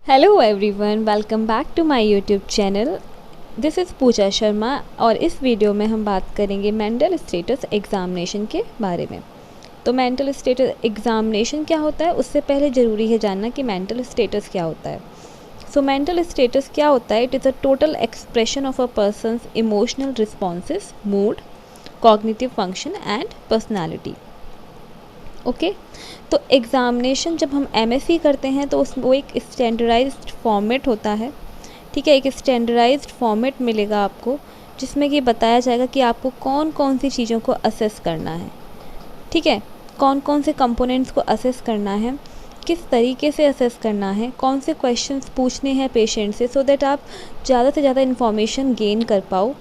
Hello everyone, welcome back to my YouTube channel. This is Pooja Sharma और इस video में हम बात करेंगे मेंटल स्टेटस एग्ज़ामिनेशन के बारे में। तो मेंटल स्टेटस एग्ज़ामिनेशन क्या होता है, उससे पहले ज़रूरी है जानना कि मेंटल स्टेटस क्या होता है। सो मेंटल स्टेटस क्या होता है? It is a total expression of a person's emotional responses, mood, cognitive function and personality. Okay तो एग्ज़ामिनेशन जब हम एमएससी करते हैं तो वो एक स्टैंडर्डाइज्ड फॉर्मेट होता है। ठीक है, एक स्टैंडर्डाइज्ड फॉर्मेट मिलेगा आपको जिसमें कि बताया जाएगा कि आपको कौन कौन सी चीज़ों को असेस करना है। ठीक है, कौन कौन से कंपोनेंट्स को असेस करना है, किस तरीके से असेस करना है, कौन से क्वेश्चंस पूछने हैं पेशेंट से, सो दैट आप ज़्यादा से ज़्यादा इन्फॉर्मेशन गेन कर पाओ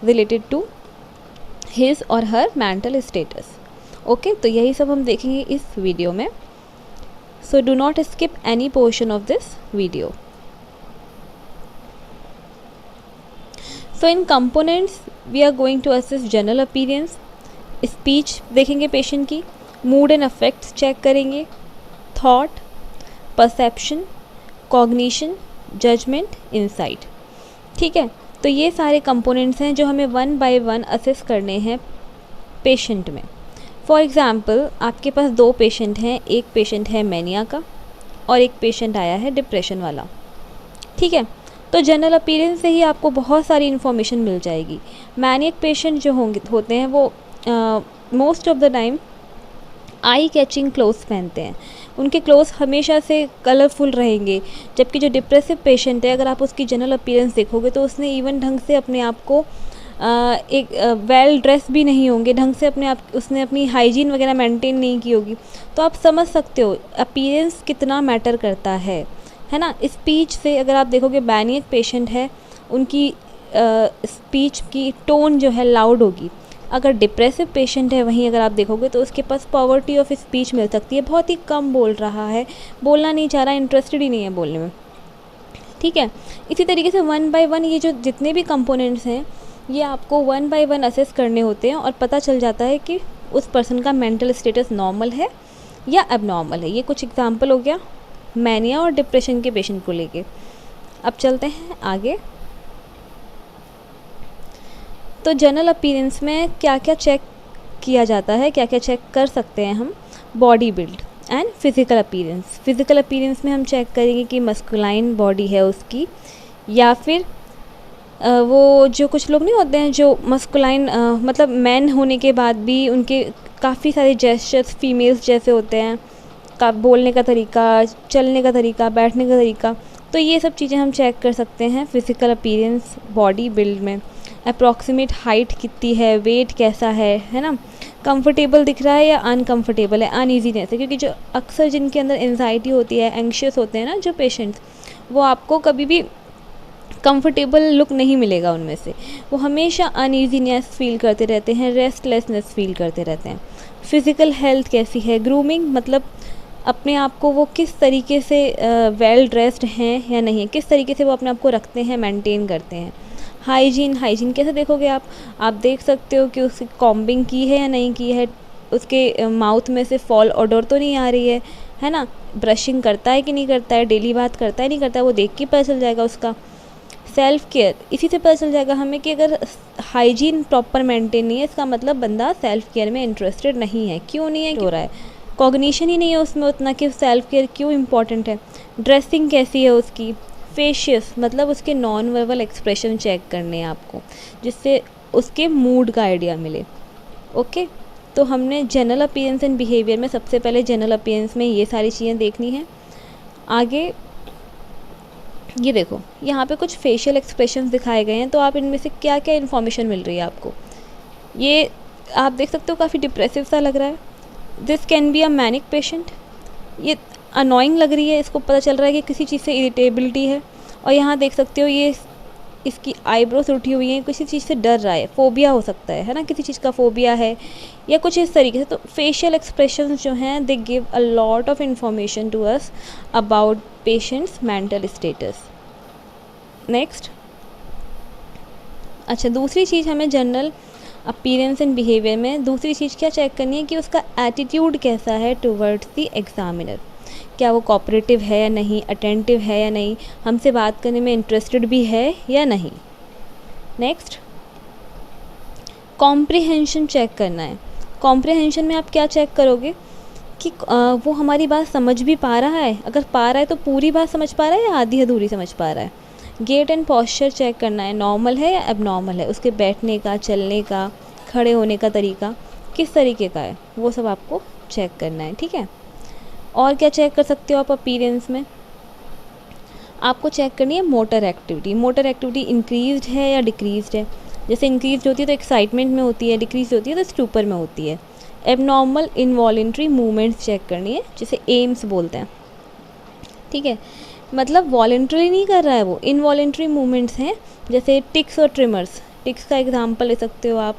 रिलेटेड टू हिज और हर मेंटल स्टेटस। ओके तो यही सब हम देखेंगे इस वीडियो में। So do not skip any portion of this video. So in components we are going to assess general appearance, speech देखेंगे पेशेंट की, मूड एंड अफेक्ट्स चेक करेंगे, thought, perception, cognition, judgment, insight. ठीक है, तो ये सारे components हैं जो हमें वन बाय वन असेस करने हैं पेशेंट में। फॉर एग्ज़ाम्पल आपके पास दो पेशेंट हैं, एक पेशेंट है मैनिया का और एक पेशेंट आया है डिप्रेशन वाला। ठीक है, तो जनरल अपीयरेंस से ही आपको बहुत सारी इन्फॉर्मेशन मिल जाएगी। मैनियक पेशेंट जो होते हैं वो most of the time eye catching clothes पहनते हैं, उनके क्लोथ्स हमेशा से कलरफुल रहेंगे। जबकि जो डिप्रेसिव पेशेंट है, अगर आप उसकी जनरल अपीयरेंस देखोगे तो उसने इवन ढंग से अपने आप को एक वेल ड्रेस भी नहीं होंगे, ढंग से उसने अपनी हाइजीन वगैरह मेंटेन नहीं की होगी। तो आप समझ सकते हो अपीयरेंस कितना मैटर करता है ना। स्पीच से अगर आप देखोगे मैनियक पेशेंट है, उनकी स्पीच की टोन जो है लाउड होगी। अगर डिप्रेसिव पेशेंट है वहीं अगर आप देखोगे तो उसके पास पॉवर्टी ऑफ स्पीच मिल सकती है, बहुत ही कम बोल रहा है, बोलना नहीं चाह रहा, इंटरेस्टेड ही नहीं है बोलने में। ठीक है, इसी तरीके से वन बाय वन ये जो जितने भी कंपोनेंट्स हैं ये आपको वन बाय वन असेस करने होते हैं और पता चल जाता है कि उस पर्सन का मेंटल स्टेटस नॉर्मल है या एबनॉर्मल है। ये कुछ एग्जांपल हो गया मैनिया और डिप्रेशन के पेशेंट को लेके। अब चलते हैं आगे। तो जनरल अपीयरेंस में क्या क्या चेक किया जाता है, क्या क्या चेक कर सकते हैं हम? Body build and physical appearance. Physical appearance में हम चेक करेंगे कि मस्कुलाइन बॉडी है उसकी, या फिर वो जो कुछ लोग नहीं होते हैं जो मस्कुलाइन मतलब मैन होने के बाद भी उनके काफ़ी सारे जेस्चर्स फीमेल्स जैसे होते हैं, का बोलने का तरीका, चलने का तरीका, बैठने का तरीका। तो ये सब चीज़ें हम चेक कर सकते हैं फिज़िकल अपीयरेंस बॉडी बिल्ड में। अप्रॉक्सीमेट हाइट कितनी है, वेट कैसा है ना, कंफर्टेबल दिख रहा है या अनकंफर्टेबल है, अनईजीनेस है। क्योंकि जो अक्सर जिनके अंदर एंजाइटी होती है, एंग्शियस होते हैं ना जो पेशेंट्स, वो आपको कभी भी कंफर्टेबल लुक नहीं मिलेगा उनमें से। वो हमेशा अनईजीनेस फील करते रहते हैं, रेस्टलेसनेस फील करते रहते हैं। फिज़िकल हेल्थ कैसी है, ग्रूमिंग मतलब अपने आप को वो किस तरीके से वेल ड्रेस्ड हैं या नहीं है, किस तरीके से वो अपने आप को रखते हैं, मेंटेन करते हैं। हाइजीन कैसे देखोगे आप देख सकते हो कि उसकी कॉम्बिंग की है या नहीं की है, उसके माउथ में से फॉल ऑडर तो नहीं आ रही है ना, ब्रशिंग करता है कि नहीं करता है, डेली बात करता है नहीं करता है, वो देख के पता चल जाएगा उसका। सेल्फ़ केयर, इसी से पता चल जाएगा हमें कि अगर हाइजीन प्रॉपर मेंटेन नहीं है, इसका मतलब बंदा सेल्फ़ केयर में इंटरेस्टेड नहीं है। क्यों नहीं है, क्यों हो रहा है, कॉग्निशन ही नहीं है उसमें उतना कि सेल्फ़ केयर क्यों इम्पॉर्टेंट है। ड्रेसिंग कैसी है उसकी, फेशियस मतलब उसके नॉन वर्बल एक्सप्रेशन चेक करने हैं आपको, जिससे उसके मूड का आइडिया मिले। ओके, तो हमने जनरल अपीयरेंस एंड बिहेवियर में सबसे पहले जनरल अपीयरेंस में ये सारी चीज़ें देखनी है। आगे ये देखो, यहाँ पे कुछ फेशियल एक्सप्रेशंस दिखाए गए हैं, तो आप इनमें से क्या क्या इन्फॉर्मेशन मिल रही है आपको। ये आप देख सकते हो काफ़ी डिप्रेसिव सा लग रहा है। This can be a manic patient. ये अनोइंग लग रही है, इसको पता चल रहा है कि किसी चीज़ से इरिटेबिलिटी है। और यहाँ देख सकते हो ये इसकी आईब्रोज उठी हुई हैं, किसी चीज़ से डर रहा है, फोबिया हो सकता है ना, किसी चीज़ का फोबिया है या कुछ इस तरीके से। तो फेशियल एक्सप्रेशंस जो हैं they give a lot of information to us about patient's mental status. Next, अच्छा दूसरी चीज़ हमें जनरल अपीयरेंस एंड बिहेवियर में दूसरी चीज़ क्या चेक करनी है कि उसका एटीट्यूड कैसा है टुवर्ड्स द एग्जामिनर। क्या वो कोऑपरेटिव है या नहीं, अटेंटिव है या नहीं, हमसे बात करने में इंटरेस्टेड भी है या नहीं। नेक्स्ट, कॉम्प्रिहेंशन चेक करना है। कॉम्प्रिहेंशन में आप क्या चेक करोगे कि वो हमारी बात समझ भी पा रहा है, अगर पा रहा है तो पूरी बात समझ पा रहा है या आधी अधूरी समझ पा रहा है। गेट एंड पॉस्चर चेक करना है, नॉर्मल है या एबनॉर्मल है, उसके बैठने का, चलने का, खड़े होने का तरीका किस तरीके का है, वो सब आपको चेक करना है, ठीक है। और क्या चेक कर सकते हो आप अपीयरेंस में, आपको चेक करनी है motor activity. Motor activity increased है या डिक्रीज्ड है। जैसे इंक्रीज होती है तो एक्साइटमेंट में होती है, डिक्रीज होती है तो स्टूपर में होती है। एबनॉर्मल इनवॉलेंट्री मूवमेंट्स चेक करनी है, जिसे एम्स बोलते हैं, ठीक है। मतलब वॉलेंट्री नहीं कर रहा है वो, इनवॉलेंट्री मूवमेंट्स हैं, जैसे टिक्स और ट्रिमर्स। टिक्स का एग्जांपल ले सकते हो आप,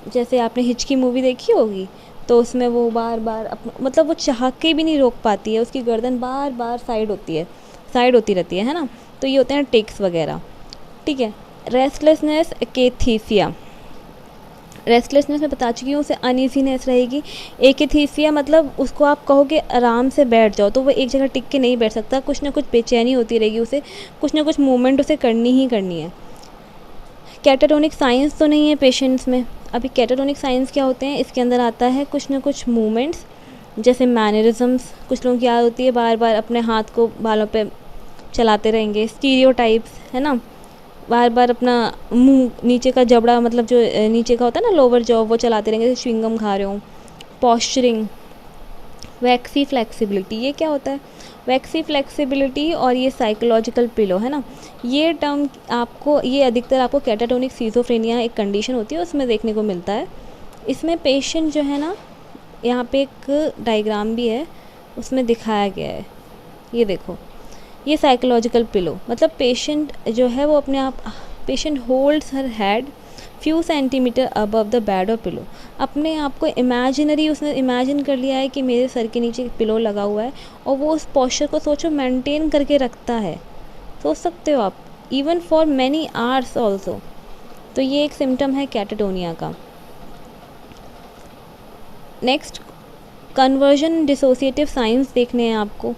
जैसे आपने हिचकी मूवी देखी होगी तो उसमें वो बार बार मतलब वो चाह के भी नहीं रोक पाती है, उसकी गर्दन बार बार साइड होती रहती है ना, तो ये होते हैं टिक्स वगैरह, ठीक है। रेस्टलेसनेस, एकेथीसिया। रेस्टलेसनेस में बता चुकी हूँ, उसे अनईजीनेस रहेगी। एकेथीसिया मतलब उसको आप कहो कि आराम से बैठ जाओ तो वो एक जगह टिक के नहीं बैठ सकता, कुछ ना कुछ बेचैनी होती रहेगी उसे, कुछ ना कुछ मूवमेंट उसे करनी ही करनी है। कैटाटोनिक साइंस तो नहीं है पेशेंट्स में। अभी कैटाटोनिक साइंस क्या होते हैं, इसके अंदर आता है कुछ ना कुछ मूवमेंट्स, जैसे मैनरिज्म्स, कुछ लोगों की आदत होती है बार बार अपने हाथ को बालों पे चलाते रहेंगे, स्टीरियोटाइप्स है ना, बार बार अपना मुंह नीचे का जबड़ा, मतलब जो नीचे का होता है ना लोअर जॉ, वो चलाते रहेंगे, जैसे च्युइंगम खा रहे हो। पॉस्चरिंग, वैक्सी फ्लेक्सिबिलिटी, ये क्या होता है, वैक्सी फ्लेक्सिबिलिटी और ये साइकोलॉजिकल पिलो है ना, ये टर्म आपको, ये अधिकतर आपको कैटाटोनिक सीजोफ्रेनिया एक कंडीशन होती है उसमें देखने को मिलता है। इसमें पेशेंट जो है ना, यहाँ पे एक डायग्राम भी है उसमें दिखाया गया है, ये देखो, ये साइकोलॉजिकल पिलो, मतलब पेशेंट जो है वो अपने आप, patient holds her head few centimetre above the bed और पिलो, अपने आप को इमेजिनरी उसने इमेजिन कर लिया है कि मेरे सर के नीचे पिलो लगा हुआ है, और वो उस पोस्चर को सोचो मेंटेन करके रखता है, सोच सकते हो आप, even for many hours also. तो ये एक सिम्टम है कैटाटोनिया का। नेक्स्ट, कन्वर्जन डिसोसिएटिव साइंस देखने हैं आपको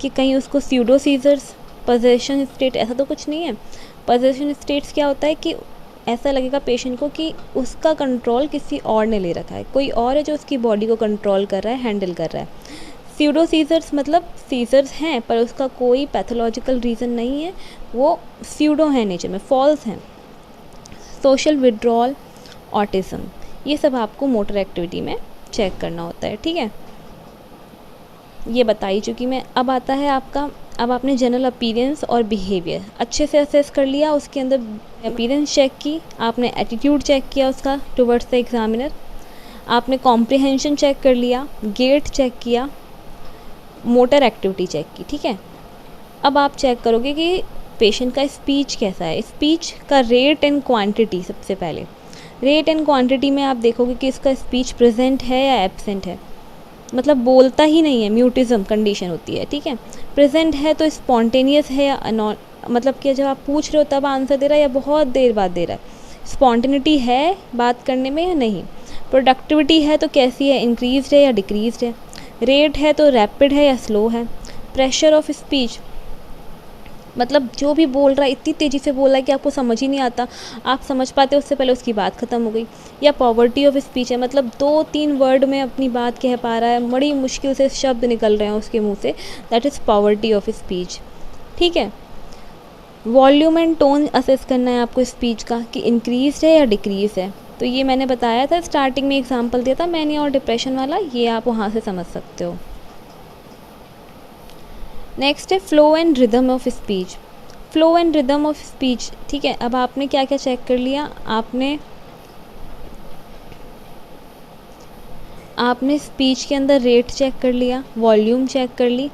कि कहीं उसको स्यूडो सीजर्स, पजेशन स्टेट, ऐसा तो कुछ नहीं है। पजेशन स्टेट्स क्या होता है कि ऐसा लगेगा पेशेंट को कि उसका कंट्रोल किसी और ने ले रखा है, कोई और है जो उसकी बॉडी को कंट्रोल कर रहा है, हैंडल कर रहा है। स्यूडो सीजर्स मतलब सीजर्स हैं पर उसका कोई पैथोलॉजिकल रीज़न नहीं है, वो स्यूडो है नेचर में, फॉल्स हैं। सोशल विड्रॉल, ऑटिज्म, ये सब आपको मोटर एक्टिविटी में चेक करना होता है, ठीक है। ये बता ही चुकी मैं। अब आता है आपका, अब आपने जनरल अपीयरेंस और बिहेवियर अच्छे से असेस कर लिया, उसके अंदर अपीयरेंस चेक की, आपने एटीट्यूड चेक किया उसका टुवर्ड्स द एग्जामिनर, आपने कॉम्प्रिहेंशन चेक कर लिया, गेट चेक किया, मोटर एक्टिविटी चेक की, ठीक है। अब आप चेक करोगे कि पेशेंट का स्पीच कैसा है, स्पीच का रेट एंड क्वांटिटी। सबसे पहले रेट एंड क्वांटिटी में आप देखोगे कि इसका स्पीच प्रेजेंट है या एब्सेंट है, मतलब बोलता ही नहीं है, म्यूटिज्म कंडीशन होती है, ठीक है। प्रेजेंट है तो स्पॉन्टेनियस है या नॉन, मतलब कि जब आप पूछ रहे हो तब आंसर दे रहा है या बहुत देर बाद दे रहा है। स्पॉन्टेनिटी है बात करने में या नहीं। प्रोडक्टिविटी है तो कैसी है, इंक्रीज्ड है या डिक्रीज्ड है। रेट है तो रैपिड है या स्लो है। प्रेशर ऑफ स्पीच, मतलब जो भी बोल रहा है इतनी तेज़ी से बोल रहा है कि आपको समझ ही नहीं आता, आप समझ पाते उससे पहले उसकी बात ख़त्म हो गई। या पॉवर्टी ऑफ स्पीच है, मतलब 2-3 वर्ड में अपनी बात कह पा रहा है, बड़ी मुश्किल से शब्द निकल रहे हैं उसके मुंह से, that is poverty of speech, ठीक है। वॉल्यूम एंड टोन असेस करना है आपको स्पीच का कि इंक्रीज है या डिक्रीज है। तो ये मैंने बताया था स्टार्टिंग में, एग्जाम्पल दिया था मैनिया और डिप्रेशन वाला, ये आप वहाँ से समझ सकते हो। नेक्स्ट है flow and rhythm of speech. Flow and rhythm of speech, ठीक है। अब आपने क्या क्या चेक कर लिया, आपने स्पीच के अंदर रेट चेक कर लिया, वॉल्यूम चेक कर ली।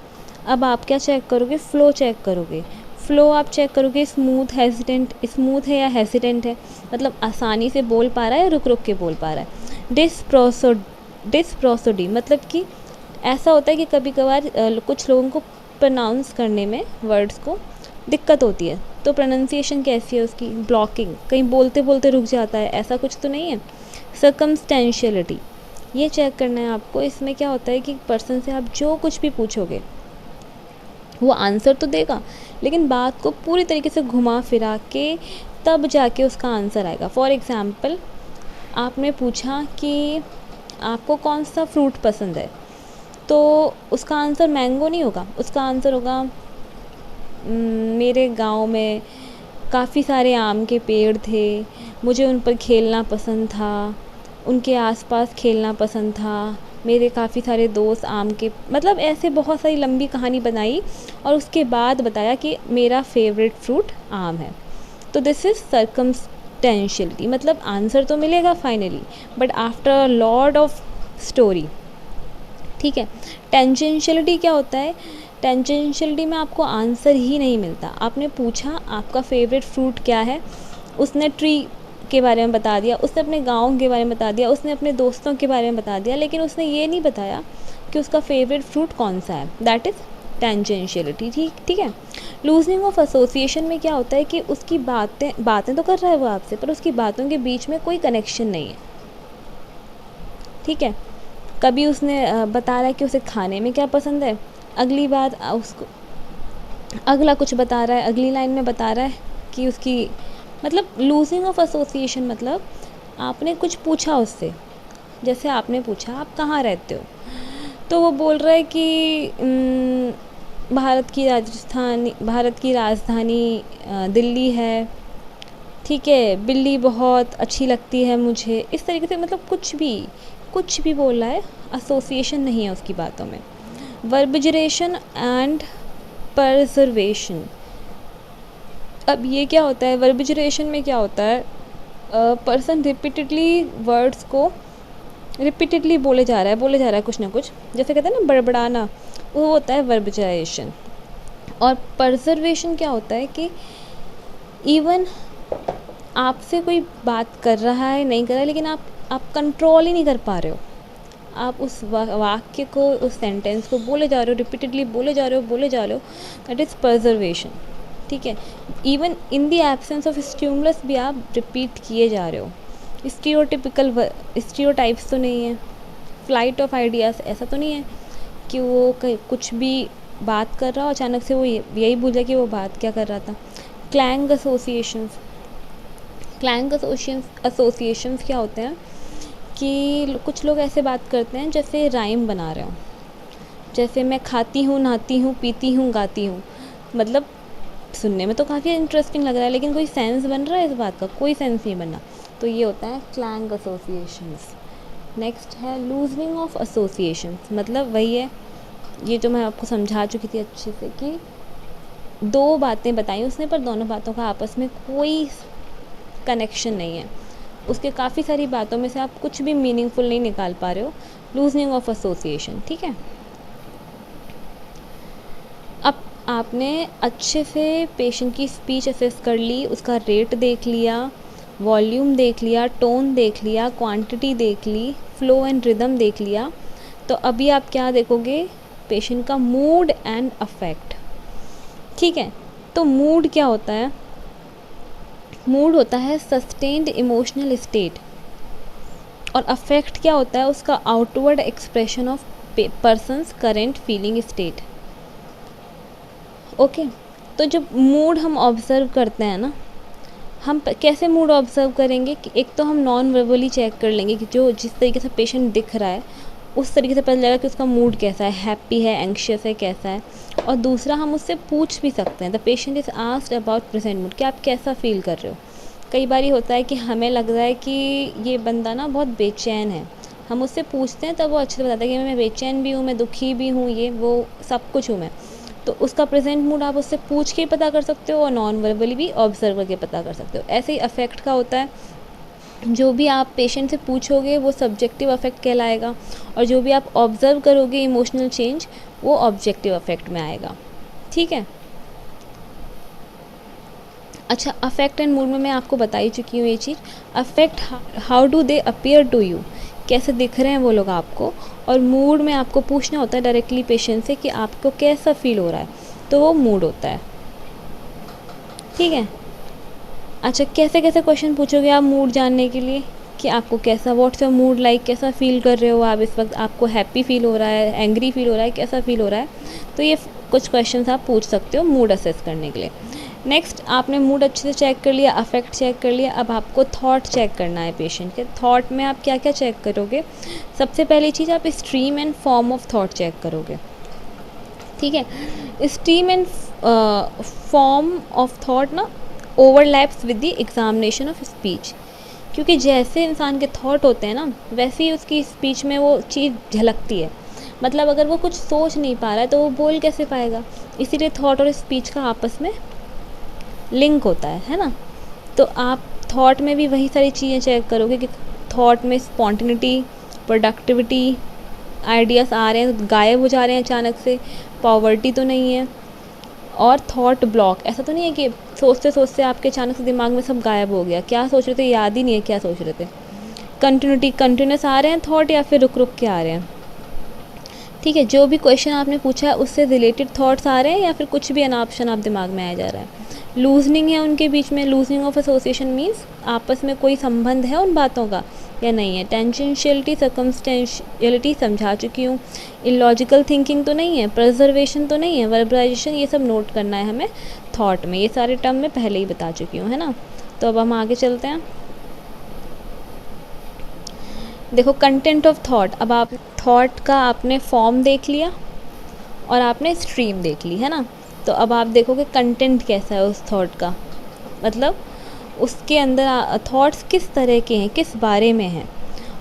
अब आप क्या चेक करोगे, फ्लो चेक करोगे। फ्लो आप चेक करोगे स्मूथ हेजिटेंट, स्मूथ है या हेजिटेंट है, मतलब आसानी से बोल पा रहा है या रुक रुक के बोल पा रहा है। डिसप्रोसोडी, मतलब कि ऐसा होता है कि कभी कभार कुछ लोगों को प्रोनाउंस करने में वर्ड्स को दिक्कत होती है, तो प्रोनाउंसिएशन कैसी है उसकी, ब्लॉकिंग, कहीं बोलते बोलते रुक जाता है, ऐसा कुछ तो नहीं है। सर्कमस्टेंशियलिटी, ये चेक करना है आपको। इसमें क्या होता है कि पर्सन से आप जो कुछ भी पूछोगे वो आंसर तो देगा, लेकिन बात को पूरी तरीके से घुमा फिरा के तब जाके उसका आंसर आएगा। फॉर एग्ज़ाम्पल, आपने पूछा कि आपको कौन सा फ्रूट पसंद है, तो उसका आंसर मैंगो नहीं होगा, उसका आंसर होगा मेरे गांव में काफ़ी सारे आम के पेड़ थे, मुझे उन पर खेलना पसंद था, उनके आसपास खेलना पसंद था, मेरे काफ़ी सारे दोस्त आम के, मतलब ऐसे बहुत सारी लंबी कहानी बनाई और उसके बाद बताया कि मेरा फेवरेट फ्रूट आम है। तो दिस इज़ सर्कमस्टेंशियलिटी, मतलब आंसर तो मिलेगा finally, but after a lot of story. ठीक है। टेंजेंशियलिटी क्या होता है? टेंजेंशियलिटी में आपको आंसर ही नहीं मिलता। आपने पूछा आपका फेवरेट फ्रूट क्या है, उसने ट्री के बारे में बता दिया, उसने अपने गांव के बारे में बता दिया, उसने अपने दोस्तों के बारे में बता दिया, लेकिन उसने ये नहीं बताया कि उसका फेवरेट फ्रूट कौन सा है। That is tangentiality. ठीक है। लूजनिंग ऑफ एसोसिएशन में क्या होता है कि उसकी बातें तो कर रहा है वो आपसे, पर उसकी बातों के बीच में कोई कनेक्शन नहीं है। ठीक है। कभी उसने बता रहा है कि उसे खाने में क्या पसंद है, अगली बार उसको अगला कुछ बता रहा है, अगली लाइन में बता रहा है कि उसकी, मतलब लूजिंग ऑफ एसोसिएशन मतलब आपने कुछ पूछा उससे, जैसे आपने पूछा आप कहाँ रहते हो, तो वो बोल रहा है कि भारत की राजधानी दिल्ली है। ठीक है, बिल्ली बहुत अच्छी लगती है मुझे, इस तरीके से, मतलब कुछ भी बोल रहा है, एसोसिएशन नहीं है उसकी बातों में। वर्बिजरेशन एंड परजर्वेशन। अब ये क्या होता है? वर्बिजरेशन में क्या होता है? पर्सन रिपीटेडली वर्ड्स को रिपीटेडली बोले जा रहा है कुछ ना कुछ, जैसे कहते हैं ना बड़बड़ाना, वो होता है वर्बिजरेशन। और परजर्वेशन क्या होता है कि इवन आपसे कोई बात कर रहा है नहीं कर रहा है, लेकिन आप कंट्रोल ही नहीं कर पा रहे हो, आप उस वाक्य को, उस सेंटेंस को बोले जा रहे हो, रिपीटेडली बोले जा रहे हो, दैट इज़ परजर्वेशन। ठीक है। Even in the absence of stimulus भी आप रिपीट किए जा रहे हो। स्टीरियोटाइप्स तो नहीं है, फ्लाइट ऑफ आइडियाज़ ऐसा तो नहीं है कि वो कुछ भी बात कर रहा हो, अचानक से वो यही भूल जाए कि वो बात क्या कर रहा था। क्लैंग एसोसिएशंस क्या होते हैं कि कुछ लोग ऐसे बात करते हैं जैसे राइम बना रहे हो, जैसे मैं खाती हूँ, नहाती हूँ, पीती हूँ, गाती हूँ, मतलब सुनने में तो काफ़ी इंटरेस्टिंग लग रहा है, लेकिन कोई सेंस बन रहा है इस बात का? कोई सेंस नहीं बनना। तो ये होता है क्लैंग एसोसिएशंस। नेक्स्ट है लूजनिंग ऑफ एसोसिएशंस, मतलब वही है, ये जो मैं आपको समझा चुकी थी अच्छे से कि दो बातें बताई उसने, पर दोनों बातों का आपस में कोई कनेक्शन नहीं है, उसके काफ़ी सारी बातों में से आप कुछ भी मीनिंगफुल नहीं निकाल पा रहे हो। Loosening of association. ठीक है। अब आपने अच्छे से पेशेंट की स्पीच असेस कर ली, उसका रेट देख लिया, वॉल्यूम देख लिया, टोन देख लिया, क्वांटिटी देख ली, फ्लो एंड रिदम देख लिया। तो अभी आप क्या देखोगे? पेशेंट का मूड एंड अफेक्ट। ठीक है। तो मूड क्या होता है? मूड होता है सस्टेन्ड इमोशनल स्टेट, और अफेक्ट क्या होता है? उसका outward expression of persons current feeling state. Okay. तो जब मूड हम ऑब्ज़र्व करते हैं ना, हम कैसे मूड ऑब्ज़र्व करेंगे कि एक तो हम नॉन वर्बली चेक कर लेंगे कि जो जिस तरीके से पेशेंट दिख रहा है उस तरीके से पता लगेगा कि उसका मूड कैसा है, हैप्पी है, एंग्शियस है, कैसा है। और दूसरा, हम उससे पूछ भी सकते हैं, the patient is asked about present mood, कि आप कैसा फील कर रहे हो। कई बार होता है कि हमें लग रहा है कि ये बंदा ना बहुत बेचैन है, हम उससे पूछते हैं तब वो अच्छे से बताता है कि मैं बेचैन भी हूँ, मैं दुखी भी हूँ, ये वो सब कुछ हूँ मैं। तो उसका प्रेजेंट मूड आप उससे पूछ के ही पता कर सकते हो, और नॉन वर्बली भी ऑब्जर्व करके पता कर सकते हो। ऐसे ही अफेक्ट का होता है, जो भी आप पेशेंट से पूछोगे वो सब्जेक्टिव अफेक्ट कहलाएगा, और जो भी आप ऑब्जर्व करोगे इमोशनल चेंज, वो ऑब्जेक्टिव अफेक्ट में आएगा। ठीक है। अच्छा, अफेक्ट एंड मूड में मैं आपको बता ही चुकी हूँ ये चीज़। Affect, how do they appear to you, कैसे दिख रहे हैं वो लोग आपको। और मूड में आपको पूछना होता है डायरेक्टली पेशेंट से कि आपको कैसा फील हो रहा है, तो वो मूड होता है। ठीक है। अच्छा, कैसे कैसे क्वेश्चन पूछोगे आप मूड जानने के लिए? कि आपको कैसा, व्हाट्स योर मूड लाइक, कैसा फील कर रहे हो आप इस वक्त, आपको हैप्पी फील हो रहा है, एंग्री फील हो रहा है, कैसा फील हो रहा है। तो ये कुछ क्वेश्चंस आप पूछ सकते हो मूड असेस करने के लिए। नेक्स्ट, आपने मूड अच्छे से चेक कर लिया, अफेक्ट चेक कर लिया, अब आपको थॉट चेक करना है पेशेंट के। थॉट में आप क्या क्या चेक करोगे? सबसे पहली चीज़, आप stream and form of thought check करोगे। ठीक है, stream and form of thought ना overlaps with the examination of speech, क्योंकि जैसे इंसान के थॉट होते हैं ना, वैसे ही उसकी स्पीच में वो चीज़ झलकती है। मतलब अगर वो कुछ सोच नहीं पा रहा है तो वो बोल कैसे पाएगा? इसीलिए थॉट और स्पीच का आपस में लिंक होता है ना। तो आप थॉट में भी वही सारी चीज़ें चेक करोगे कि थॉट में स्पॉन्टिनिटी, प्रोडक्टिविटी, आइडियाज़ आ रहे हैं, गायब हो जा रहे हैं अचानक से, पॉवर्टी तो नहीं है, और थॉट ब्लॉक, ऐसा तो नहीं है कि सोचते सोचते आपके अचानक से दिमाग में सब गायब हो गया, क्या सोच रहे थे याद ही नहीं है क्या सोच रहे थे। कंटिन्यूटी, कंटिन्यूस आ रहे हैं थॉट या फिर रुक रुक के आ रहे हैं। ठीक है, जो भी क्वेश्चन आपने पूछा है उससे रिलेटेड थॉट्स आ रहे हैं या फिर कुछ भी अनाप्शन आप दिमाग में आया जा रहा है। लूजनिंग है उनके बीच में, लूजनिंग ऑफ एसोसिएशन मीन्स आपस में कोई संबंध है उन बातों का या नहीं है। टेंजेंशियलिटी, सर्कमस्टेंशियलिटी समझा चुकी हूँ। इलॉजिकल थिंकिंग तो नहीं है, प्रिजर्वेशन तो नहीं है, वर्बलाइजेशन, ये सब नोट करना है हमें थॉट में। ये सारे टर्म मैं पहले ही बता चुकी हूँ, है ना। तो अब हम आगे चलते हैं। देखो, कंटेंट ऑफ थॉट। अब आप थॉट का आपने फॉर्म देख लिया और आपने स्ट्रीम देख ली, है ना। तो अब आप देखोगे कंटेंट कैसा है उस थॉट का, मतलब उसके अंदर थॉट्स किस तरह के हैं, किस बारे में हैं।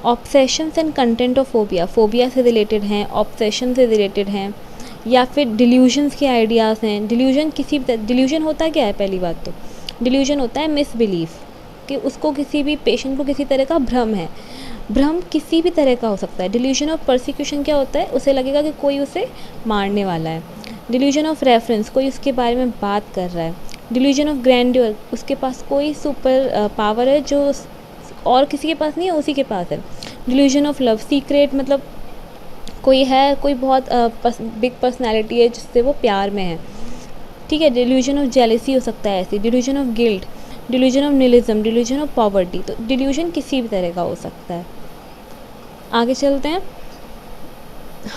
Obsessions and content of phobia, phobia से रिलेटेड हैं, ऑब्सेशन से रिलेटेड हैं, या फिर डिल्यूजन्स के आइडियाज़ हैं। डिल्यूजन होता क्या है? पहली बात तो डिल्यूजन होता है मिसबिलीफ, कि उसको किसी भी पेशेंट को किसी तरह का भ्रम है। भ्रम किसी भी तरह का हो सकता है। डिल्यूजन ऑफ परसिक्यूशन क्या होता है? उसे लगेगा कि कोई उसे मारने वाला है। डिल्यूजन ऑफ रेफरेंस, कोई उसके बारे में बात कर रहा है। डिल्यूजन ऑफ ग्रैंड्योर, उसके पास कोई सुपर पावर है जो और किसी के पास नहीं है, उसी के पास है। डिल्यूजन ऑफ लव, सीक्रेट, मतलब कोई है, कोई बहुत बिग पर्सनैलिटी है जिससे वो प्यार में है। ठीक है, डिल्यूजन ऑफ जेलेसी हो सकता है ऐसी। Delusion of guilt, delusion of nihilism, delusion of poverty. तो डिल्यूजन किसी भी तरह का हो सकता है। आगे चलते हैं।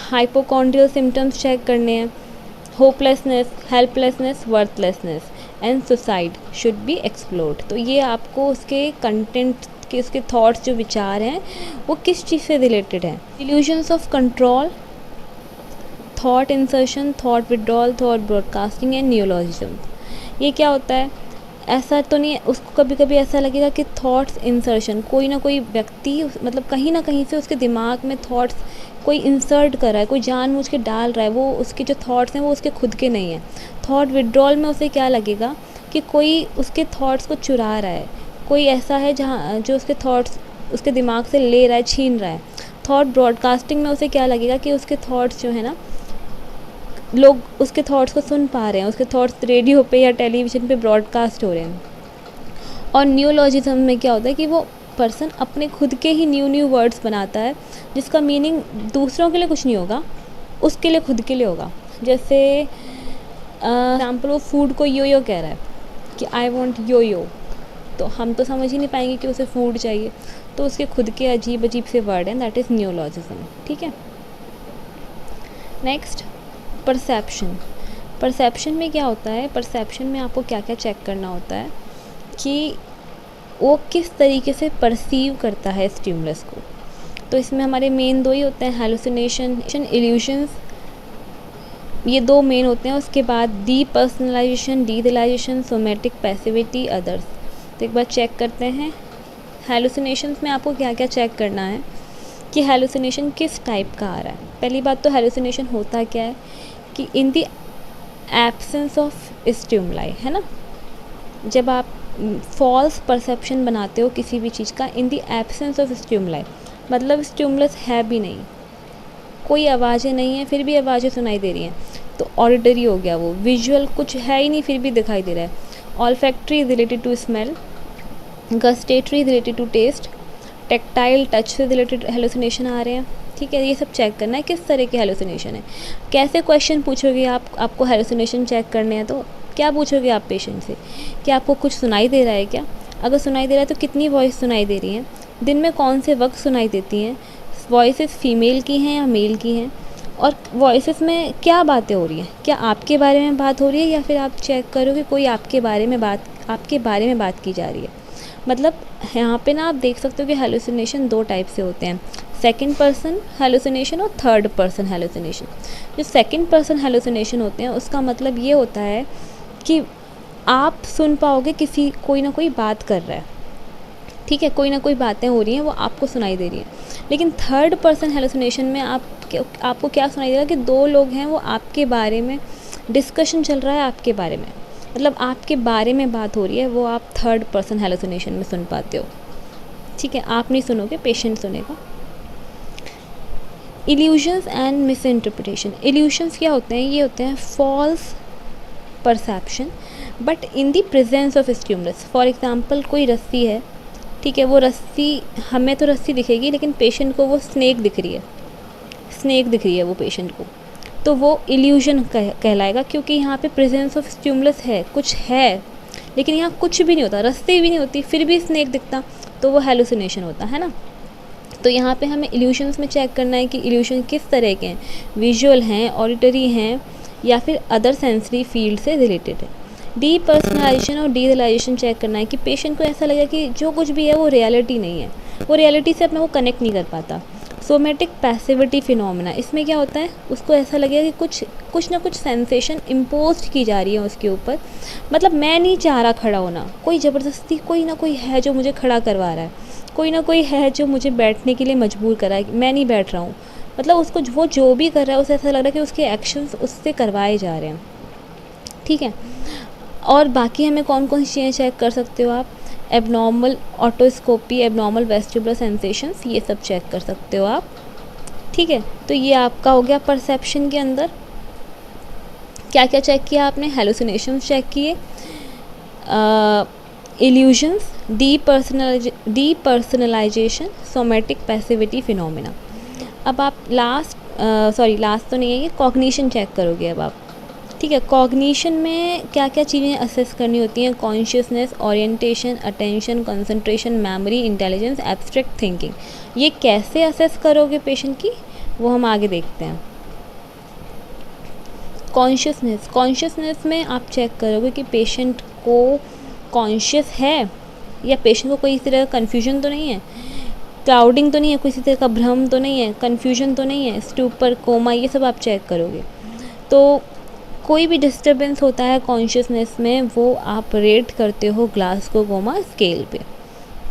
हाइपोकॉन्ड्रियल सिम्टम्स चेक करने हैं। Hopelessness, helplessness, worthlessness and suicide should be explored. तो ये आपको उसके कंटेंट के, उसके थॉट्स, जो विचार हैं वो किस चीज़ से रिलेटेड हैं। Illusions of control, thought insertion, thought withdrawal, thought broadcasting and नियोलॉजिज्म। ये क्या होता है? ऐसा तो नहीं है, उसको कभी कभी ऐसा लगेगा कि थॉट्स इंसर्शन, कोई ना कोई व्यक्ति, मतलब कहीं ना कहीं से उसके दिमाग में थॉट्स कोई इंसर्ट कर रहा है, कोई जानबूझ के डाल रहा है, वो उसके जो थॉट्स हैं वो उसके खुद के नहीं हैं। थॉट विड्रॉल में उसे क्या लगेगा कि कोई उसके थॉट्स को चुरा रहा है, कोई ऐसा है जहाँ जो उसके थॉट्स उसके दिमाग से ले रहा है, छीन रहा है। थॉट ब्रॉडकास्टिंग में उसे क्या लगेगा कि उसके थॉट्स जो है ना, लोग उसके थॉट्स को सुन पा रहे हैं, उसके थॉट्स रेडियो पे या टेलीविज़न पे ब्रॉडकास्ट हो रहे हैं। और नियोलॉजिज्म में क्या होता है कि वो पर्सन अपने खुद के ही न्यू वर्ड्स बनाता है, जिसका मीनिंग दूसरों के लिए कुछ नहीं होगा, उसके लिए, खुद के लिए होगा। जैसे एग्जाम्पल, वो फूड को यो यो कह रहा है कि आई वॉन्ट यो यो, तो हम तो समझ ही नहीं पाएंगे कि उसे फूड चाहिए, तो उसके खुद के अजीब अजीब से वर्ड हैं, दैट इज़ नियोलॉजिज्म। ठीक है, नेक्स्ट, परसेप्शन। परसेप्शन में क्या होता है? परसेप्शन में आपको क्या क्या चेक करना होता है कि वो किस तरीके से परसीव करता है स्टिमुलस को। तो इसमें हमारे मेन दो ही होते हैं, हेलुसिनेशन, इल्यूशंस, ये दो मेन होते हैं। उसके बाद डीपर्सनलाइजेशन, डीरियलाइजेशन, सोमेटिक पैसिविटी, अदर्स। तो एक बार चेक करते हैं हेलुसिनेशंस में आपको क्या क्या चेक करना है कि हेलुसिनेशन किस टाइप का आ रहा है। पहली बात तो हेलुसिनेशन होता क्या है कि in the absence of stimuli, है ना। जब आप फॉल्स परसेप्शन बनाते हो किसी भी चीज़ का in the absence of stimuli, मतलब स्टिमुलस है भी नहीं, कोई आवाज़ें नहीं हैं, फिर भी आवाज़ें सुनाई दे रही हैं, तो ऑडिटरी हो गया वो। विजुअल कुछ है ही नहीं, फिर भी दिखाई दे रहा है। Olfactory related to smell, gustatory related to taste, tactile touch से रिलेटेड हेलुसिनेशन आ रहे हैं। ठीक है, ये सब चेक करना है किस तरह के हेलुसिनेशन है। कैसे क्वेश्चन पूछोगे आप, आपको हेलुसिनेशन चेक करने हैं तो क्या पूछोगे आप पेशेंट से कि आपको कुछ सुनाई दे रहा है क्या? अगर सुनाई दे रहा है तो कितनी वॉइस सुनाई दे रही है, दिन में कौन से वक्त सुनाई देती हैं, वॉइसेस फीमेल की हैं या मेल की हैं, और वॉइसेस में क्या बातें हो रही हैं, क्या आपके बारे में बात हो रही है या फिर आप चेक करो कि कोई आपके बारे में बात की जा रही है। मतलब यहाँ पे ना आप देख सकते हो कि हेलुसिनेशन 2 टाइप से होते हैं, सेकंड पर्सन हेलुसिनेशन और थर्ड पर्सन हेलुसिनेशन। जो सेकंड पर्सन हेलुसिनेशन होते हैं उसका मतलब ये होता है कि आप सुन पाओगे कोई ना कोई बात कर रहा है, ठीक है, कोई ना कोई बातें हो रही हैं, वो आपको सुनाई दे रही हैं। लेकिन थर्ड पर्सन हेलुसिनेशन में आपको क्या सुनाई देगा कि 2 लोग हैं, वो आपके बारे में डिस्कशन चल रहा है, आपके बारे में, मतलब आपके बारे में बात हो रही है, वो आप थर्ड पर्सन हेलुसिनेशन में सुन पाते हो, ठीक है। आप नहीं सुनोगे, पेशेंट सुनेगा। Illusions and misinterpretation. Illusions क्या होते हैं, ये होते हैं false perception but in the presence of stimulus. For example कोई रस्सी है, ठीक है, वो रस्सी, हमें तो रस्सी दिखेगी लेकिन पेशेंट को वो स्नेक दिख रही है वो पेशेंट को, तो वो इल्यूजन कहलाएगा, क्योंकि यहाँ पे प्रेजेंस ऑफ स्टिमुलस है, कुछ है, लेकिन यहाँ कुछ भी नहीं होता, रस्सी भी नहीं होती, फिर भी स्नेक दिखता, तो वो हेलुसिनेशन होता है ना। तो यहाँ पे हमें इल्यूशंस में चेक करना है कि इल्यूशन किस तरह के हैं, विजुअल हैं, ऑडिटरी हैं, या फिर अदर सेंसरी फील्ड से रिलेटेड है। डीपर्सनलाइजेशन और डीरियलाइजेशन चेक करना है कि पेशेंट को ऐसा लगे कि जो कुछ भी है वो रियलिटी नहीं है, वो रियलिटी से अपने को कनेक्ट नहीं कर पाता। सोमेटिक पैसिविटी फिनोमेना, इसमें क्या होता है, उसको ऐसा लगेगा कि कुछ ना कुछ सेंसेशन इम्पोज की जा रही है उसके ऊपर, मतलब मैं नहीं चाह रहा खड़ा होना, कोई ज़बरदस्ती कोई ना कोई है जो मुझे खड़ा करवा रहा है, कोई ना कोई है जो मुझे बैठने के लिए मजबूर कर रहा है, मैं नहीं बैठ रहा हूँ, मतलब उसको वो जो भी कर रहा है उसे ऐसा लग रहा है कि उसके एक्शंस उससे करवाए जा रहे हैं, ठीक है। और बाकी हमें कौन कौन सी चीज़ें चेक कर सकते हो आप, abnormal otoscopy, abnormal vestibular sensations, ये सब चेक कर सकते हो आप, ठीक है। तो ये आपका हो गया परसेप्शन के अंदर। क्या क्या चेक किया आपने, हेलुसिनेशंस चेक किए, illusions, depersonalisation, somatic passivity phenomena. अब आप लास्ट तो नहीं है ये, कॉग्निशन चेक करोगे अब आप, ठीक है। कॉग्निशन में क्या क्या चीज़ें असेस करनी होती हैं, consciousness, orientation, attention, concentration, memory, intelligence, abstract thinking. ये कैसे असेस करोगे पेशेंट की, वो हम आगे देखते हैं। कॉन्शियसनेस में आप चेक करोगे कि पेशेंट को कॉन्शियस है या पेशेंट को कोई इस तरह का कन्फ्यूजन तो नहीं है, क्लाउडिंग तो नहीं है, किसी तरह का भ्रम तो नहीं है, कन्फ्यूजन तो नहीं है, स्टूपर, कोमा, ये सब आप चेक करोगे। तो कोई भी डिस्टर्बेंस होता है कॉन्शियसनेस में, वो आप रेट करते हो ग्लासगो कोमा स्केल पे,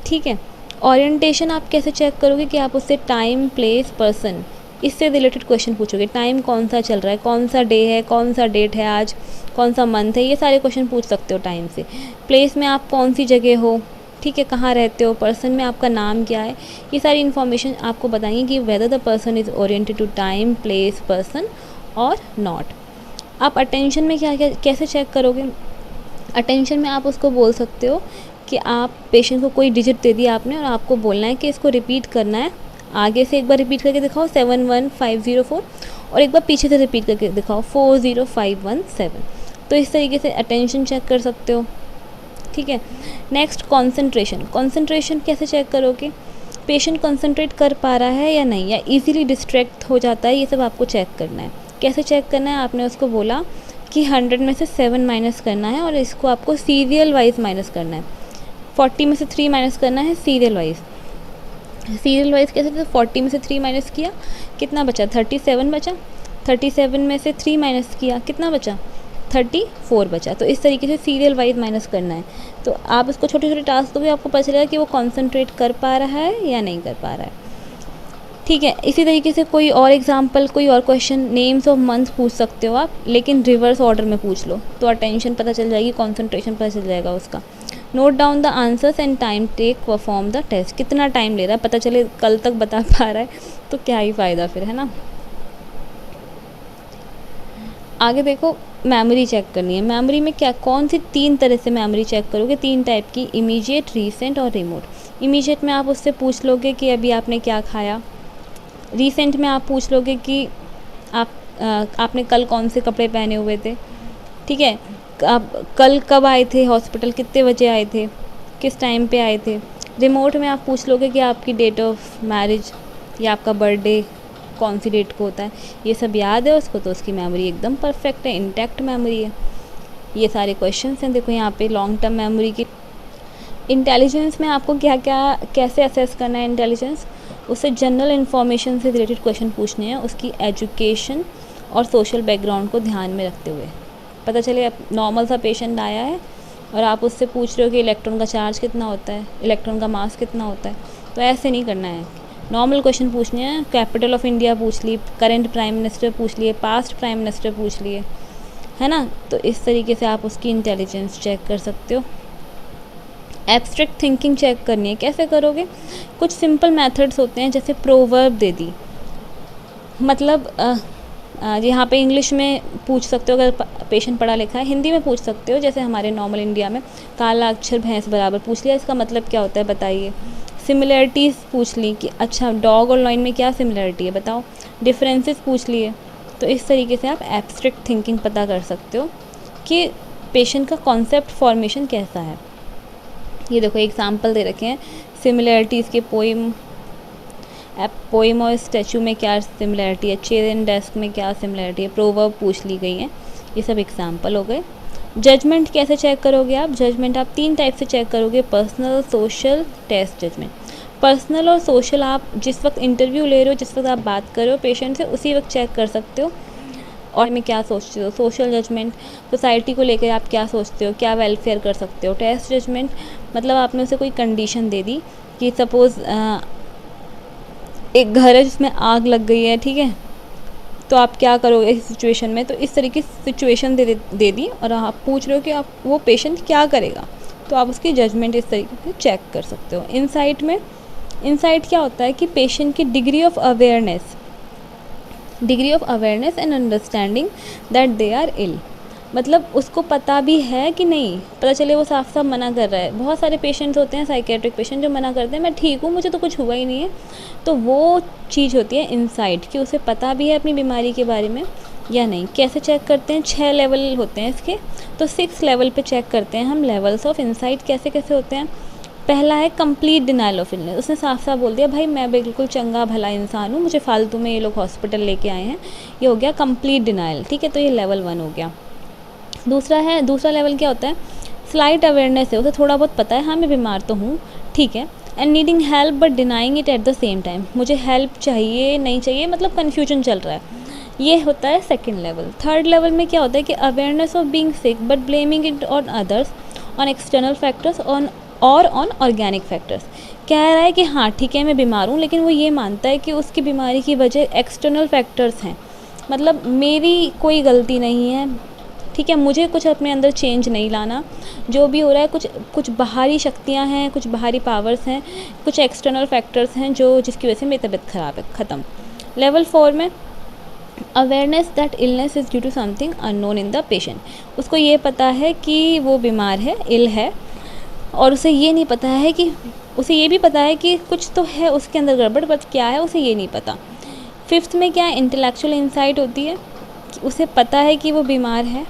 ठीक है। ओरिएंटेशन आप कैसे चेक करोगे कि आप उससे टाइम, प्लेस, पर्सन, इससे रिलेटेड क्वेश्चन पूछोगे। टाइम कौन सा चल रहा है, कौन सा डे है, कौन सा डेट है आज, कौन सा मंथ है, ये सारे क्वेश्चन पूछ सकते हो टाइम से। प्लेस में आप कौन सी जगह हो, ठीक है, कहाँ रहते हो, पर्सन में आपका नाम क्या है, ये सारी इन्फॉर्मेशन आपको बताएंगे कि whether the person is oriented to time, place, person और नॉट। आप अटेंशन में कैसे चेक करोगे, अटेंशन में आप उसको बोल सकते हो कि आप पेशेंट को कोई डिजिट दे दिया आपने और आपको बोलना है कि इसको रिपीट करना है, आगे से एक बार रिपीट करके दिखाओ 71504, और एक बार पीछे से रिपीट करके दिखाओ 40517। तो इस तरीके से अटेंशन चेक कर सकते हो, ठीक है। नेक्स्ट कंसंट्रेशन कैसे चेक करोगे, पेशेंट कंसंट्रेट कर पा रहा है या नहीं, या इजीली डिस्ट्रैक्ट हो जाता है, ये सब आपको चेक करना है। कैसे चेक करना है, आपने उसको बोला कि 100 में से 7 माइनस करना है और इसको आपको सीरियल वाइज माइनस करना है, 40 में से 3 माइनस करना है सीरियल वाइज कैसे, तो 40 में से 3 माइनस किया, कितना बचा, 37 बचा, 37 में से 3 माइनस किया, कितना बचा, 34 बचा। तो इस तरीके से सीरियल वाइज माइनस करना है। तो आप इसको छोटे छोटे टास्क दोगे, आपको पता चलेगा कि वो कॉन्सेंट्रेट कर पा रहा है या नहीं कर पा रहा है, ठीक है। इसी तरीके से कोई और एग्जांपल, कोई और क्वेश्चन, नेम्स ऑफ मंथ पूछ सकते हो आप, लेकिन रिवर्स ऑर्डर में पूछ लो, तो अटेंशन पता चल जाएगी, कॉन्सेंट्रेशन पता चल जाएगा उसका। Note down the answers and time take perform the test, कितना टाइम ले रहा है, पता चले कल तक बता पा रहा है तो क्या ही फ़ायदा फिर, है ना। आगे देखो, मेमोरी चेक करनी है। मेमोरी में क्या, कौन सी 3 तरह से मेमोरी चेक करोगे, 3 टाइप की, इमीडिएट, रीसेंट और रिमोट। इमीडिएट में आप उससे पूछ लोगे कि अभी आपने क्या खाया, रीसेंट में आप पूछ लोगे कि आपने कल कौन से कपड़े पहने हुए थे, ठीक है, आप कल कब आए थे हॉस्पिटल, कितने बजे आए थे, किस टाइम पे आए थे। रिमोट में आप पूछ लोगे कि आपकी डेट ऑफ मैरिज या आपका बर्थडे कौन सी डेट को होता है, ये सब याद है उसको, तो उसकी मेमोरी एकदम परफेक्ट है, इंटैक्ट मेमोरी है। ये सारे क्वेश्चंस हैं देखो यहाँ पे लॉन्ग टर्म मेमोरी की। इंटेलिजेंस में आपको क्या क्या कैसे असेस करना है इंटेलिजेंस, उससे जनरल इन्फॉर्मेशन से रिलेटेड क्वेश्चन पूछने हैं, उसकी एजुकेशन और सोशल बैकग्राउंड को ध्यान में रखते हुए। पता चले अब नॉर्मल सा पेशेंट आया है और आप उससे पूछ रहे हो कि इलेक्ट्रॉन का चार्ज कितना होता है, इलेक्ट्रॉन का मास कितना होता है, तो ऐसे नहीं करना है। नॉर्मल क्वेश्चन पूछने हैं, कैपिटल ऑफ इंडिया पूछ ली, करंट प्राइम मिनिस्टर पूछ लिए, पास्ट प्राइम मिनिस्टर पूछ लिए, है ना। तो इस तरीके से आप उसकी इंटेलिजेंस चेक कर सकते हो। एब्स्ट्रैक्ट थिंकिंग चेक करनी है, कैसे करोगे? कुछ सिंपल मेथड्स होते हैं, जैसे प्रोवर्ब दे दी, मतलब यहाँ पे इंग्लिश में पूछ सकते हो अगर पेशेंट पढ़ा लिखा है, हिंदी में पूछ सकते हो, जैसे हमारे नॉर्मल इंडिया में काला अक्षर भैंस बराबर पूछ लिया, इसका मतलब क्या होता है बताइए। सिमिलरिटीज़ पूछ ली कि अच्छा डॉग और लॉइन में क्या सिमिलरिटी है बताओ, डिफरेंसेस पूछ लिए। तो इस तरीके से आप एब्स्ट्रैक्ट थिंकिंग पता कर सकते हो कि पेशेंट का कॉन्सेप्ट फॉर्मेशन कैसा है। ये देखो एग्जाम्पल दे रखे हैं, सिमिलरिटीज़ के पोइम और स्टैचू में क्या सिमिलरिटी है, चेयर एंड डेस्क में क्या सिमिलरिटी है, प्रोवर्ब पूछ ली गई है। ये सब एग्जाम्पल हो गए। जजमेंट कैसे चेक करोगे आप? जजमेंट आप 3 टाइप से चेक करोगे, personal, social, test judgment. Personal और सोशल आप जिस वक्त इंटरव्यू ले रहे हो, जिस वक्त आप बात कर रहे हो पेशेंट से, उसी वक्त चेक कर सकते हो और में क्या सोचते हो। सोशल जजमेंट, सोसाइटी को लेकर आप क्या सोचते हो, क्या वेलफेयर कर सकते हो। टेस्ट जजमेंट मतलब आपने उसे कोई कंडीशन दे दी कि सपोज़ एक घर है जिसमें आग लग गई है, ठीक है, तो आप क्या करोगे इस सिचुएशन में। तो इस तरीके की सिचुएशन दे दी और आप पूछ रहे हो कि आप वो पेशेंट क्या करेगा, तो आप उसकी जजमेंट इस तरीके से चेक कर सकते हो। इनसाइट में, इनसाइट क्या होता है कि पेशेंट की degree of awareness and understanding that they are ill, मतलब उसको पता भी है कि नहीं, पता चले वो साफ साफ मना कर रहा है। बहुत सारे पेशेंट्स होते हैं साइकेट्रिक पेशेंट जो मना करते हैं मैं ठीक हूँ, मुझे तो कुछ हुआ ही नहीं है। तो वो चीज़ होती है इनसाइट, कि उसे पता भी है अपनी बीमारी के बारे में या नहीं। कैसे चेक करते हैं? 6 लेवल होते हैं इसके, तो 6 लेवल पे चेक करते हैं हम लेवल्स ऑफ इनसाइट कैसे कैसे होते हैं। पहला है कंप्लीट डिनाइल ऑफ इलनेस, उसने साफ साफ बोल दिया भाई मैं बिल्कुल चंगा भला इंसान हूँ, मुझे फालतू में ये लोग हॉस्पिटल लेके आए हैं, ये हो गया कंप्लीट डिनाइल, ठीक है, तो ये लेवल 1 हो गया। दूसरा लेवल क्या होता है? स्लाइट अवेयरनेस है, उसे थोड़ा बहुत पता है हाँ मैं बीमार तो हूँ, ठीक है, and needing help but denying it at the same time, मुझे हेल्प चाहिए नहीं चाहिए, मतलब कन्फ्यूजन चल रहा है, ये होता है सेकेंड लेवल। थर्ड लेवल में क्या होता है कि awareness of being sick but blaming it on others, on external factors, on organic factors. कह रहा है कि हाँ ठीक है मैं बीमार हूँ, लेकिन वो ये मानता है कि उसकी बीमारी की वजह एक्सटर्नल फैक्टर्स हैं, मतलब मेरी कोई गलती नहीं है, ठीक है, मुझे कुछ अपने अंदर चेंज नहीं लाना, जो भी हो रहा है कुछ बाहरी शक्तियाँ हैं, कुछ बाहरी पावर्स हैं, कुछ एक्सटर्नल फैक्टर्स हैं जो जिसकी वजह से मेरी तबीयत ख़राब है, ख़त्म। लेवल 4 में awareness that illness is due to something unknown in the patient, उसको ये पता है कि वो बीमार है, इल है, और उसे ये नहीं पता है कि, उसे ये भी पता है कि कुछ तो है उसके अंदर गड़बड़, बट क्या है उसे ये नहीं पता। 5th में क्या इंटेलेक्चुअल इंसाइट होती है कि उसे पता है कि वो बीमार है,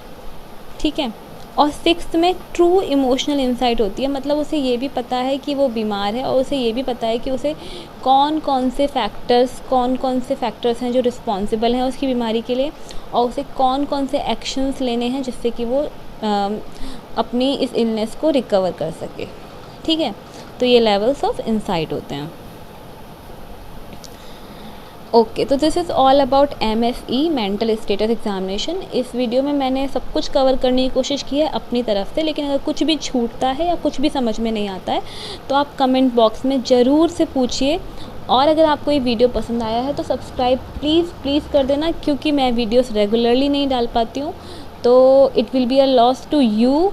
ठीक है, और 6th में ट्रू इमोशनल इंसाइट होती है, मतलब उसे ये भी पता है कि वो बीमार है और उसे ये भी पता है कि उसे कौन कौन से फैक्टर्स हैं जो रिस्पॉन्सिबल हैं उसकी बीमारी के लिए, और उसे कौन कौन से एक्शंस लेने हैं जिससे कि वो अपनी इस इलनेस को रिकवर कर सके, ठीक है। तो ये लेवल्स ऑफ इंसाइट होते हैं। ओके, तो this is all about MSE mental status examination. इस वीडियो में मैंने सब कुछ कवर करने की कोशिश की है अपनी तरफ से, लेकिन अगर कुछ भी छूटता है या कुछ भी समझ में नहीं आता है तो आप कमेंट बॉक्स में ज़रूर से पूछिए, और अगर आपको ये वीडियो पसंद आया है तो सब्सक्राइब प्लीज़ कर देना, क्योंकि मैं वीडियोस रेगुलरली नहीं डाल पाती हूँ, तो it will be a loss to you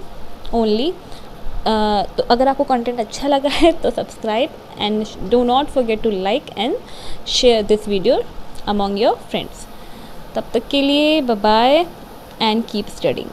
only. तो अगर आपको कंटेंट अच्छा लगा है तो subscribe, and do not forget to like and share this video among your friends. तब तक के लिए bye bye and keep studying.